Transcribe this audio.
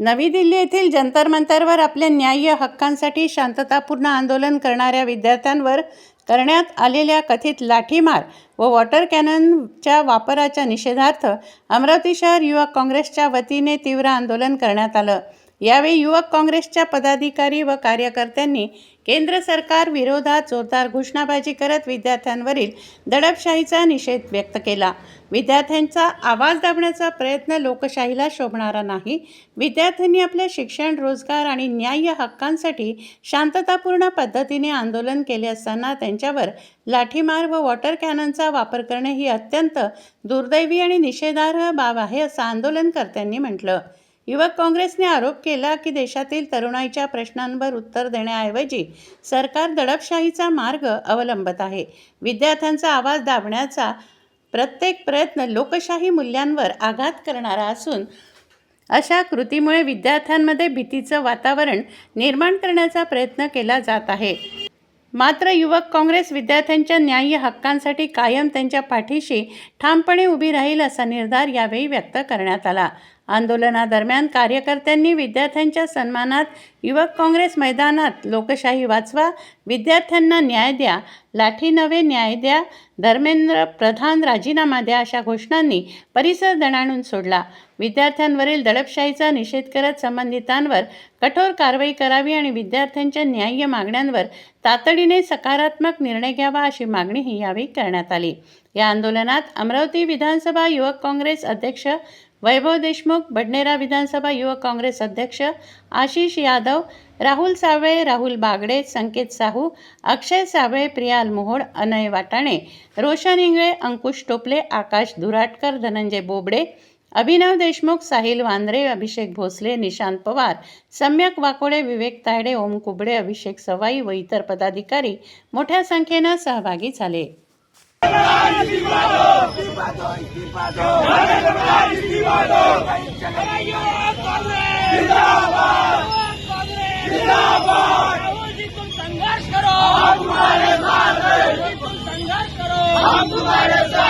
नवी दिल्ली येथील जंतर मंतरवर आपल्या न्याय्य हक्कांसाठी शांततापूर्ण आंदोलन करणाऱ्या विद्यार्थ्यांवर करण्यात आलेल्या कथित लाठीमार व वॉटर कॅननच्या वापराच्या निषेधार्थ अमरावती शहर युवक काँग्रेसच्या वतीने तीव्र आंदोलन करण्यात आलं। यावेळी युवक काँग्रेसच्या पदाधिकारी व कार्यकर्त्यांनी केंद्र सरकार विरोधात जोरदार घोषणाबाजी करत विद्यार्थ्यांवरील दडपशाहीचा निषेध व्यक्त केला। विद्यार्थ्यांचा आवाज दाबण्याचा प्रयत्न लोकशाहीला शोभणारा नाही। विद्यार्थ्यांनी आपल्या शिक्षण, रोजगार आणि न्याय्य हक्कांसाठी शांततापूर्ण पद्धतीने आंदोलन केले असताना त्यांच्यावर लाठीमार व वॉटर कॅननचा वापर करणे ही अत्यंत दुर्दैवी आणि निषेधार्ह बाब आहे, असं आंदोलनकर्त्यांनी म्हटलं। युवक काँग्रेसने आरोप केला की देशातील तरुणाईच्या प्रश्नांवर उत्तर देण्याऐवजी सरकार दडपशाहीचा मार्ग अवलंबत आहे। विद्यार्थ्यांचा आवाज दाबण्याचा प्रत्येक प्रयत्न लोकशाही मूल्यांवर आघात करणारा असून अशा कृतीमुळे विद्यार्थ्यांमध्ये भीतीचं वातावरण निर्माण करण्याचा प्रयत्न केला जात आहे। मात्र युवक काँग्रेस विद्यार्थ्यांच्या न्याय्य हक्कांसाठी कायम त्यांच्या पाठीशी ठामपणे उभी राहील, असा निर्धार यावेळी व्यक्त करण्यात आला। आंदोलनादरम्यान कार्यकर्त्यांनी विद्यार्थ्यांच्या सन्मानात युवक काँग्रेस मैदानात लोकशाही वाचवा, विद्यार्थ्यांना न्याय द्या, लाठी नव्हे न्याय द्या, धर्मेंद्र प्रधान राजीनामा द्या अशा घोषणांनी परिसर दणाणून सोडला। विद्यार्थ्यांवरील दडपशाहीचा निषेध करत संबंधितांवर कठोर कारवाई करावी आणि विद्यार्थ्यांच्या न्याय्य मागण्यांवर तातडीने सकारात्मक निर्णय घ्यावा अशी मागणीही यावेळी करण्यात आली। या आंदोलनात अमरावती विधानसभा युवक काँग्रेस अध्यक्ष वैभव देशमुख, बडनेरा विधानसभा युवक काँग्रेस अध्यक्ष आशिष यादव, राहुल साबळे, राहुल बागडे, संकेत साहू, अक्षय साबळे, प्रियाल मोहोड, अनय वाटाणे, रोशन इंगळे, अंकुश टोपले, आकाश धुराटकर, धनंजय बोबडे, अभिनव देशमुख, साहिल वांद्रे, अभिषेक भोसले, निशांत पवार, सम्यक वाकोडे, विवेक तायडे, ओम कुबडे, अभिषेक सवाई व इतर पदाधिकारी मोठ्या संख्येने सहभागी झाले। संघर्ष करो, हम तुम्हारे साथ हैं।